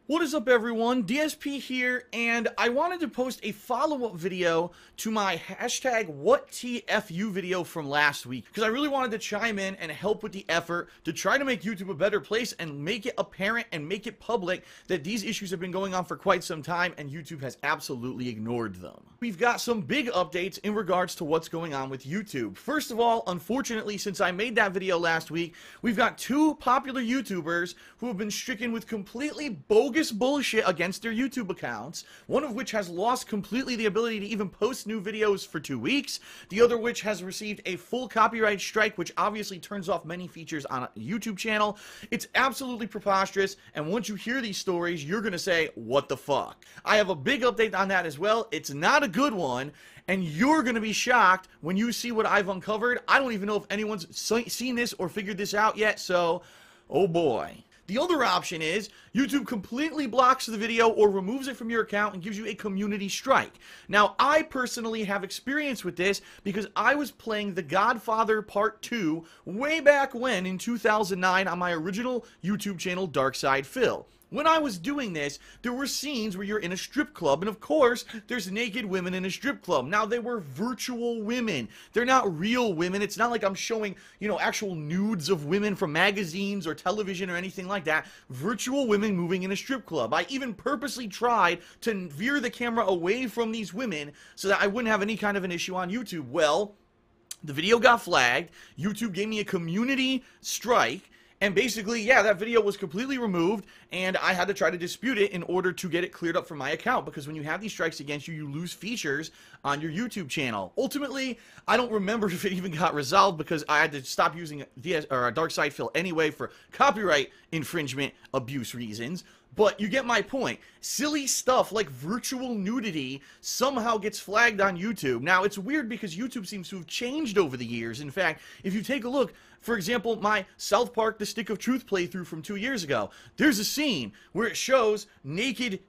What is up, everyone? DSP here, and I wanted to post a follow-up video to my hashtag WTFU video from last week, because I really wanted to chime in and help with the effort to try to make YouTube a better place and make it apparent and make it public that these issues have been going on for quite some time and YouTube has absolutely ignored them. We've got some big updates in regards to what's going on with YouTube. First of all, unfortunately, since I made that video last week, we've got two popular YouTubers who have been stricken with completely bogus bullshit against their YouTube accounts, one of which has lost completely the ability to even post new videos for 2 weeks, the other which has received a full copyright strike, which obviously turns off many features on a YouTube channel. It's absolutely preposterous, and once you hear these stories, you're gonna say, what the fuck? I have a big update on that as well. It's not a good one, and you're gonna be shocked when you see what I've uncovered. I don't even know if anyone's seen this or figured this out yet, so, oh boy. The other option is YouTube completely blocks the video or removes it from your account and gives you a community strike. Now, I personally have experience with this because I was playing The Godfather Part 2 way back when in 2009 on my original YouTube channel, Dark Side Phil. When I was doing this, there were scenes where you're in a strip club, and of course, there's naked women in a strip club. Now, they were virtual women. They're not real women. It's not like I'm showing, actual nudes of women from magazines or television or anything like that. Virtual women moving in a strip club. I even purposely tried to veer the camera away from these women so that I wouldn't have any kind of an issue on YouTube. Well, the video got flagged. YouTube gave me a community strike. And basically, yeah, that video was completely removed, and I had to try to dispute it in order to get it cleared up from my account, because when you have these strikes against you, you lose features on your YouTube channel. Ultimately, I don't remember if it even got resolved, because I had to stop using Dark Side Phil anyway for copyright infringement abuse reasons. But you get my point. Silly stuff like virtual nudity somehow gets flagged on YouTube. Now, it's weird because YouTube seems to have changed over the years. In fact, if you take a look, for example, my South Park The Stick of Truth playthrough from 2 years ago, there's a scene where it shows naked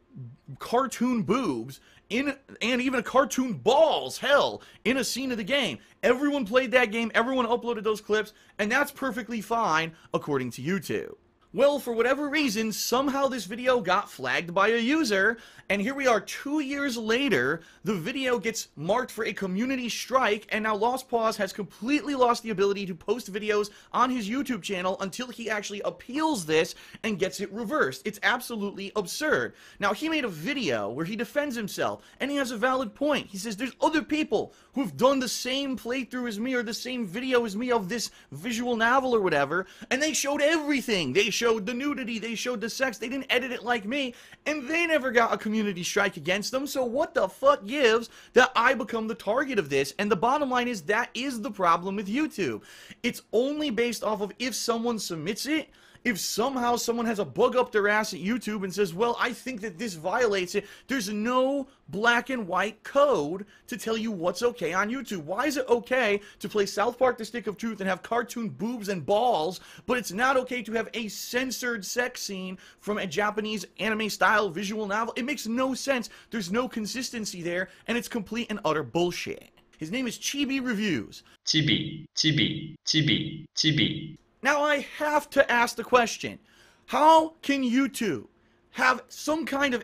cartoon boobs and even cartoon balls, hell, in a scene of the game. Everyone played that game, everyone uploaded those clips, and that's perfectly fine according to YouTube. Well, for whatever reason, somehow this video got flagged by a user, and here we are 2 years later, the video gets marked for a community strike, and now Lost Paws has completely lost the ability to post videos on his YouTube channel until he actually appeals this and gets it reversed. It's absolutely absurd. Now, he made a video where he defends himself, and he has a valid point. He says there's other people who have done the same playthrough as me or the same video as me of this visual novel or whatever, and they showed everything. They showed the nudity, they showed the sex, they didn't edit it like me, and they never got a community strike against them, so what the fuck gives that I become the target of this? And the bottom line is that is the problem with YouTube. It's only based off of if someone submits it. If somehow someone has a bug up their ass at YouTube and says, well, I think that this violates it, there's no black and white code to tell you what's okay on YouTube. Why is it okay to play South Park The Stick of Truth and have cartoon boobs and balls, but it's not okay to have a censored sex scene from a Japanese anime-style visual novel? It makes no sense. There's no consistency there, and it's complete and utter bullshit. His name is Chibi Reviews. Chibi, Chibi, Chibi, Chibi. Now I have to ask the question, how can YouTube have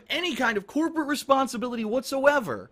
any kind of corporate responsibility whatsoever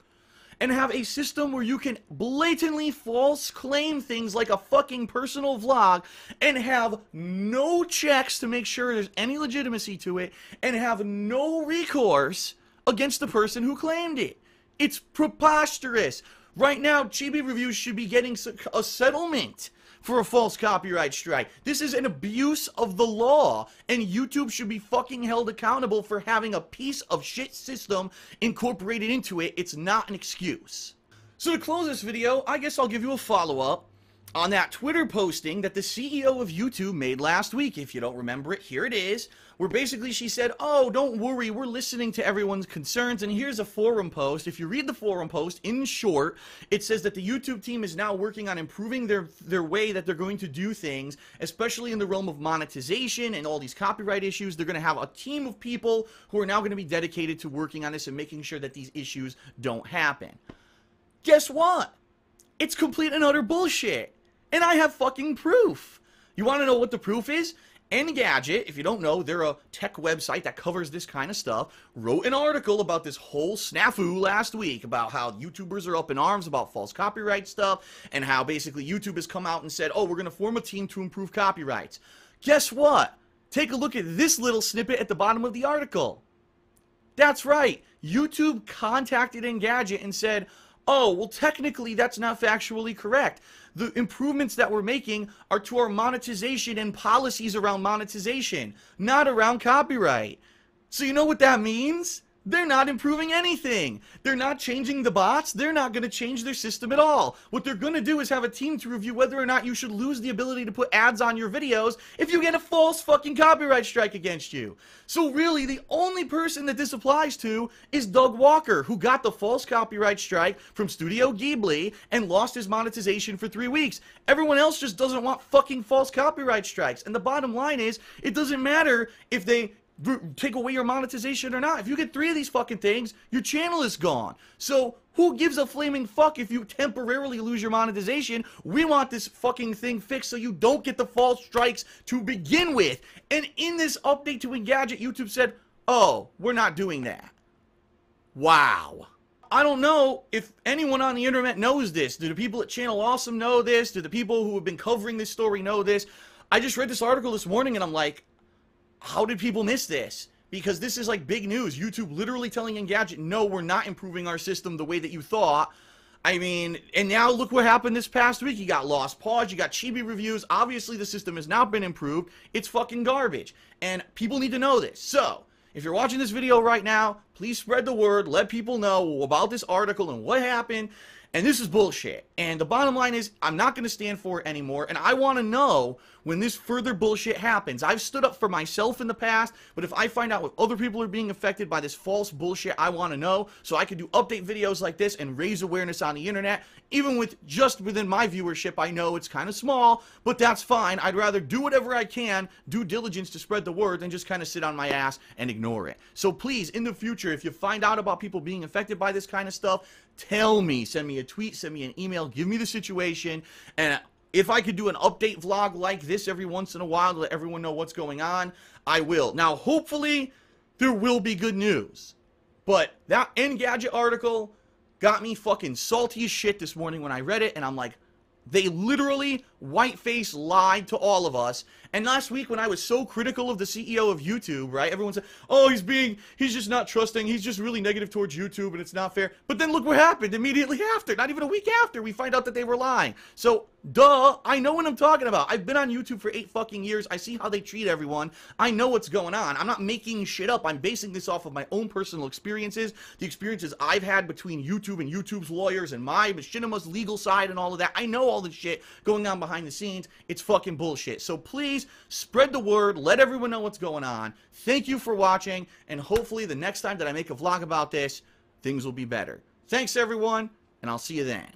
and have a system where you can blatantly false claim things like a fucking personal vlog and have no checks to make sure there's any legitimacy to it and have no recourse against the person who claimed it? It's preposterous. Right now, Chibi Reviews should be getting a settlement for a false copyright strike. This is an abuse of the law, and YouTube should be fucking held accountable for having a piece of shit system incorporated into it. It's not an excuse. So to close this video, I guess I'll give you a follow-up on that Twitter posting that the CEO of YouTube made last week. If you don't remember it, here it is, where basically she said, oh, don't worry, we're listening to everyone's concerns, and here's a forum post. If you read the forum post, in short, it says that the YouTube team is now working on improving their way that they're going to do things, especially in the realm of monetization and all these copyright issues. They're going to have a team of people who are now going to be dedicated to working on this and making sure that these issues don't happen. Guess what? It's complete and utter bullshit. And I have fucking proof. You want to know what the proof is? Engadget, if you don't know, they're a tech website that covers this kind of stuff, wrote an article about this whole snafu last week about how YouTubers are up in arms about false copyright stuff and how basically YouTube has come out and said, oh, we're going to form a team to improve copyrights. Guess what? Take a look at this little snippet at the bottom of the article. That's right. YouTube contacted Engadget and said, oh, well, technically that's not factually correct. The improvements that we're making are to our monetization and policies around monetization, not around copyright. So you know what that means? They're not improving anything. They're not changing the bots. They're not going to change their system at all. What they're going to do is have a team to review whether or not you should lose the ability to put ads on your videos if you get a false fucking copyright strike against you. So really, the only person that this applies to is Doug Walker, who got the false copyright strike from Studio Ghibli and lost his monetization for 3 weeks. Everyone else just doesn't want fucking false copyright strikes. And the bottom line is, it doesn't matter if they take away your monetization or not. If you get 3 of these fucking things, your channel is gone. So who gives a flaming fuck if you temporarily lose your monetization? We want this fucking thing fixed so you don't get the false strikes to begin with. And in this update to Engadget, YouTube said, oh, we're not doing that. Wow. I don't know if anyone on the internet knows this. Do the people at Channel Awesome know this? Do the people who have been covering this story know this? I just read this article this morning and I'm like, how did people miss this? Because this is like big news. YouTube literally telling Engadget, no, we're not improving our system the way that you thought. I mean, and now look what happened this past week. You got Lost Pause, you got Chibi reviews. Obviously, the system has not been improved. It's fucking garbage. And people need to know this. So, if you're watching this video right now, please spread the word. Let people know about this article and what happened. And this is bullshit. And the bottom line is, I'm not going to stand for it anymore. And I want to know when this further bullshit happens. I've stood up for myself in the past, but if I find out if other people are being affected by this false bullshit, I want to know so I can do update videos like this and raise awareness on the internet. Even with just within my viewership, I know it's kind of small, but that's fine. I'd rather do whatever I can, due diligence to spread the word, than just kind of sit on my ass and ignore it. So please, in the future, if you find out about people being affected by this kind of stuff, tell me. Send me a tweet, send me an email, give me the situation, and if I could do an update vlog like this every once in a while to let everyone know what's going on, I will. Now, hopefully, there will be good news. But that Engadget article got me fucking salty as shit this morning when I read it, and I'm like, they literally white-faced lied to all of us. And last week when I was so critical of the CEO of YouTube, right, everyone said, oh, he's just not trusting, he's just really negative towards YouTube and it's not fair. But then look what happened immediately after, not even a week after, we find out that they were lying. So, duh, I know what I'm talking about. I've been on YouTube for 8 fucking years. I see how they treat everyone. I know what's going on. I'm not making shit up. I'm basing this off of my own personal experiences, the experiences I've had between YouTube and YouTube's lawyers and my Machinima's legal side and all of that. I know all the shit going on behind the scenes. It's fucking bullshit. So please, spread the word. Let everyone know what's going on. Thank you for watching, and hopefully the next time that I make a vlog about this, things will be better. Thanks, everyone, and I'll see you then.